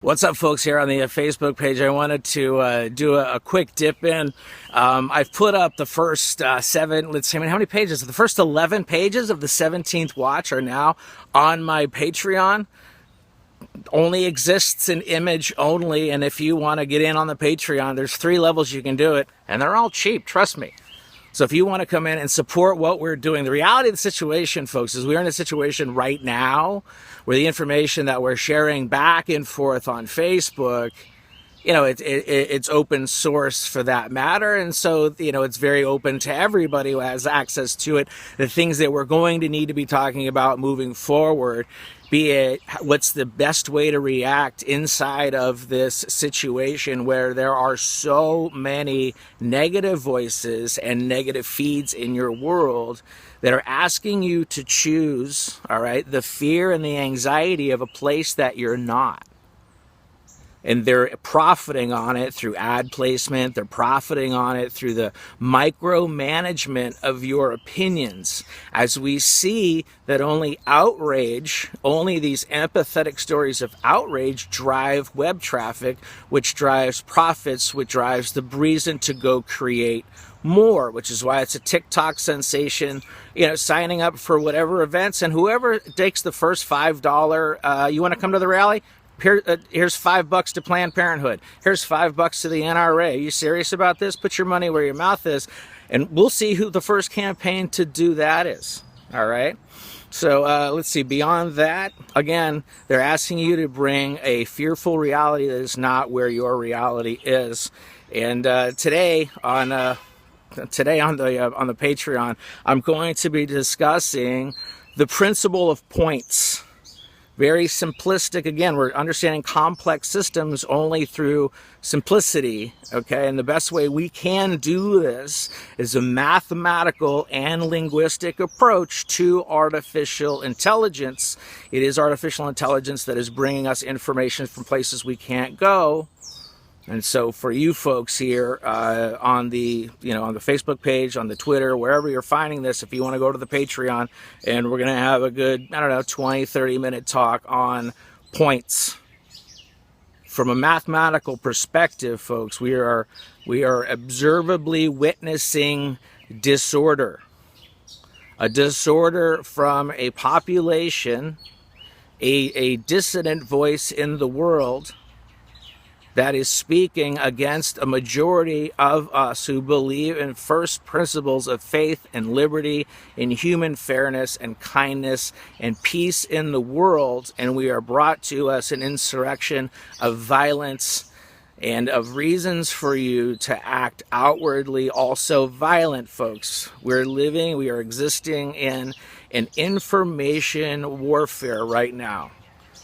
What's up, folks? Here on the Facebook page, I wanted to do a quick dip in. I've put up the first seven, let's see, how many pages? The first 11 pages of the 17th watch are now on my Patreon. Only exists in image only, and if you want to get in on the Patreon, there's 3 levels you can do it, and they're all cheap, trust me. So if you want to come in and support what we're doing, the reality of the situation, folks, is we're in a situation right now where the information that we're sharing back and forth on Facebook, you know, it's open source for that matter. And so, you know, it's very open to everybody who has access to it. The things that we're going to need to be talking about moving forward, be it what's the best way to react inside of this situation where there are so many negative voices and negative feeds in your world that are asking you to choose, all right, the fear and the anxiety of a place that you're not. And they're profiting on it through ad placement. They're profiting on it through the micromanagement of your opinions. As we see that only outrage, only these empathetic stories of outrage drive web traffic, which drives profits, which drives the reason to go create more, which is why it's a TikTok sensation, you know, signing up for whatever events. And whoever takes the first $5, you want to come to the rally? Here's $5 to Planned Parenthood. Here's $5 to the NRA. Are you serious about this? Put your money where your mouth is, and we'll see who the first campaign to do that is. All right. So let's see. Beyond that, again, they're asking you to bring a fearful reality that is not where your reality is. And today on the Patreon, I'm going to be discussing the principle of points. Very simplistic. Again, we're understanding complex systems only through simplicity, okay? And the best way we can do this is a mathematical and linguistic approach to artificial intelligence. It is artificial intelligence that is bringing us information from places we can't go. And so for you folks here on the Facebook page, on the Twitter, wherever you're finding this, if you want to go to the Patreon, and we're going to have a good, 20, 30-minute talk on points. From a mathematical perspective, folks, we are observably witnessing disorder. A disorder from a population, a dissident voice in the world that is speaking against a majority of us who believe in first principles of faith and liberty, in human fairness and kindness and peace in the world. And we are brought to us an insurrection of violence and of reasons for you to act outwardly also violent, folks. We are existing in an information warfare right now.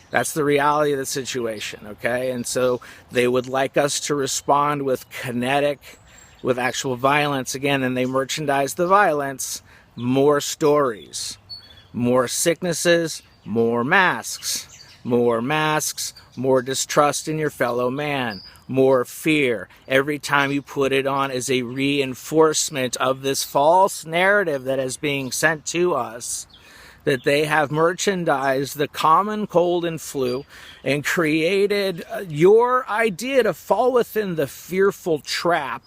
That's the reality of the situation, okay? And so they would like us to respond with with actual violence. Again, and they merchandise the violence. More stories, more sicknesses, more masks, more distrust in your fellow man, more fear. Every time you put it on is a reinforcement of this false narrative that is being sent to us, that they have merchandised the common cold and flu and created your idea to fall within the fearful trap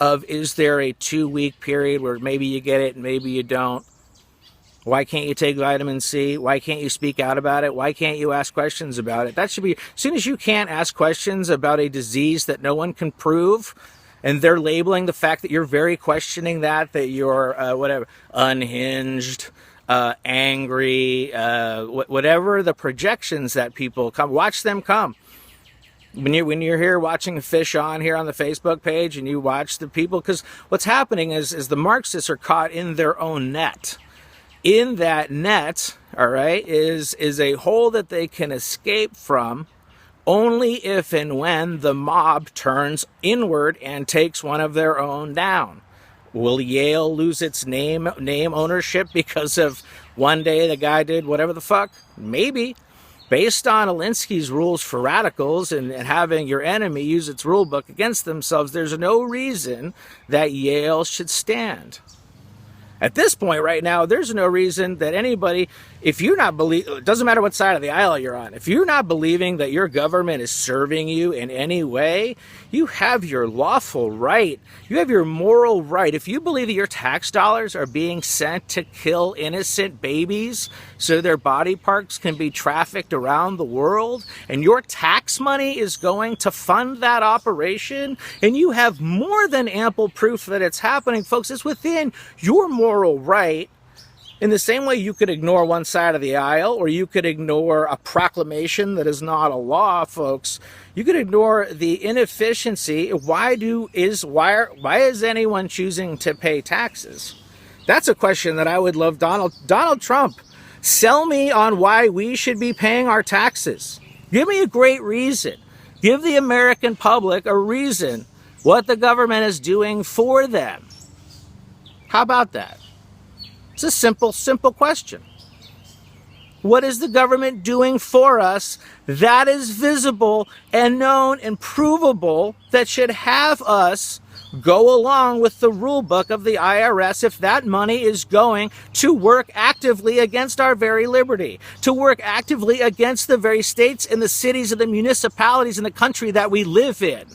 of, is there a 2-week period where maybe you get it and maybe you don't? Why can't you take vitamin C? Why can't you speak out about it? Why can't you ask questions about it? That should be, as soon as you can't ask questions about a disease that no one can prove, and they're labeling the fact that you're very questioning that you're unhinged, angry, whatever the projections that people come, watch them come. When you're here watching Fish On here on the Facebook page, and you watch the people, because what's happening is the Marxists are caught in their own net. In that net, all right, is a hole that they can escape from only if and when the mob turns inward and takes one of their own down. Will Yale lose its name ownership because of one day the guy did whatever the fuck? Maybe. Based on Alinsky's rules for radicals and having your enemy use its rule book against themselves, there's no reason that Yale should stand. At this point right now, there's no reason that anybody, if you're not it doesn't matter what side of the aisle you're on, if you're not believing that your government is serving you in any way, you have your lawful right. You have your moral right. If you believe that your tax dollars are being sent to kill innocent babies so their body parts can be trafficked around the world, and your tax money is going to fund that operation, and you have more than ample proof that it's happening, folks, it's within your moral right. In the same way you could ignore one side of the aisle, or you could ignore a proclamation that is not a law, folks. You could ignore the inefficiency. Why is anyone choosing to pay taxes? That's a question that I would love Donald Trump. Sell me on why we should be paying our taxes. Give me a great reason. Give the American public a reason what the government is doing for them. How about that? It's a simple question. What is the government doing for us that is visible and known and provable that should have us go along with the rule book of the IRS if that money is going to work actively against our very liberty, to work actively against the very states and the cities and the municipalities in the country that we live in?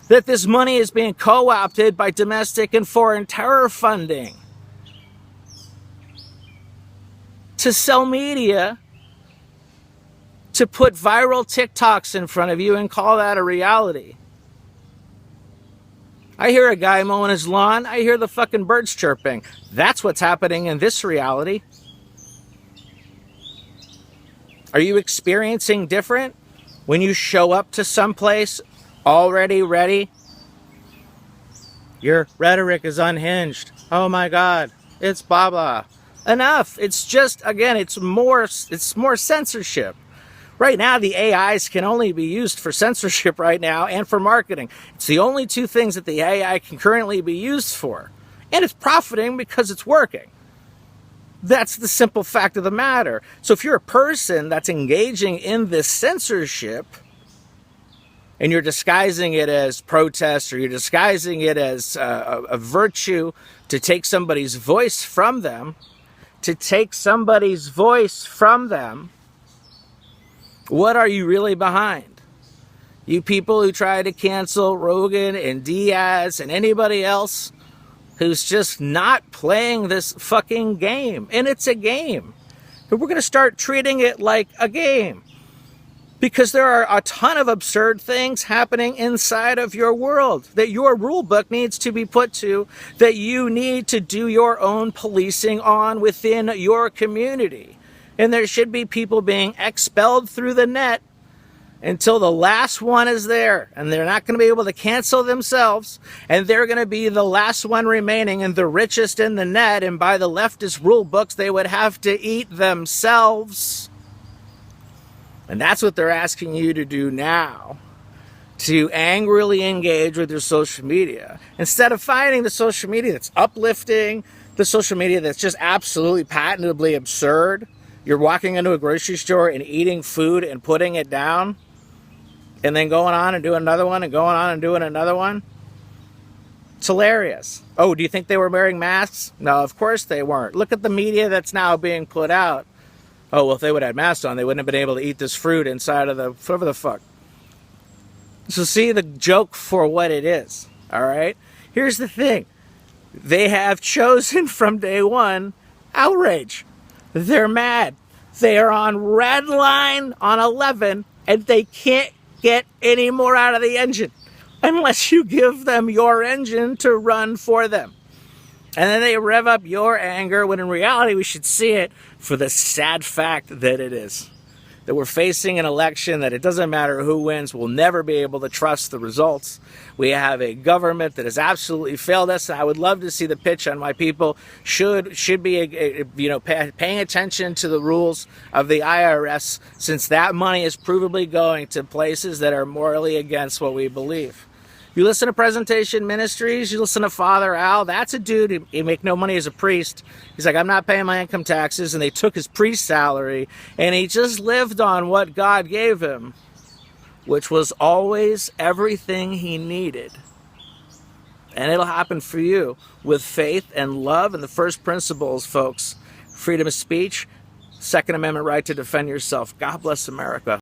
That this money is being co-opted by domestic and foreign terror funding to sell media, to put viral TikToks in front of you and call that a reality. I hear a guy mowing his lawn. I hear the fucking birds chirping. That's what's happening in this reality. Are you experiencing different when you show up to someplace already ready? Your rhetoric is unhinged. Oh my God, it's blah blah. Enough. It's just, again, it's more censorship. Right now, the AIs can only be used for censorship right now and for marketing. It's the only two things that the AI can currently be used for. And it's profiting because it's working. That's the simple fact of the matter. So if you're a person that's engaging in this censorship, and you're disguising it as protest, or you're disguising it as a virtue to take somebody's voice from them, what are you really behind? You people who try to cancel Rogan and Diaz and anybody else who's just not playing this fucking game. And it's a game. And we're going to start treating it like a game. Because there are a ton of absurd things happening inside of your world that your rule book needs to be put to, that you need to do your own policing on within your community. And there should be people being expelled through the net until the last one is there. And they're not going to be able to cancel themselves. And they're going to be the last one remaining and the richest in the net. And by the leftist rule books, they would have to eat themselves. And that's what they're asking you to do now, to angrily engage with your social media. Instead of finding the social media that's uplifting, the social media that's just absolutely patentably absurd. You're walking into a grocery store and eating food and putting it down, and then going on and doing another one and going on and doing another one. It's hilarious. Oh, do you think they were wearing masks? No, of course they weren't. Look at the media that's now being put out. Oh, well, if they would have had masks on, they wouldn't have been able to eat this fruit inside of the, whatever the fuck. So see the joke for what it is, all right? Here's the thing. They have chosen from day one outrage. They're mad. They are on red line on 11, and they can't get any more out of the engine unless you give them your engine to run for them. And then they rev up your anger, when in reality we should see it for the sad fact that it is. That we're facing an election that it doesn't matter who wins, we'll never be able to trust the results. We have a government that has absolutely failed us. And I would love to see the pitch on why people should be paying attention to the rules of the IRS, since that money is provably going to places that are morally against what we believe. You listen to Presentation Ministries, you listen to Father Al, that's a dude, he make no money as a priest. He's like, I'm not paying my income taxes, and they took his priest salary, and he just lived on what God gave him, which was always everything he needed. And it'll happen for you with faith and love and the first principles, folks. Freedom of speech, Second Amendment right to defend yourself. God bless America.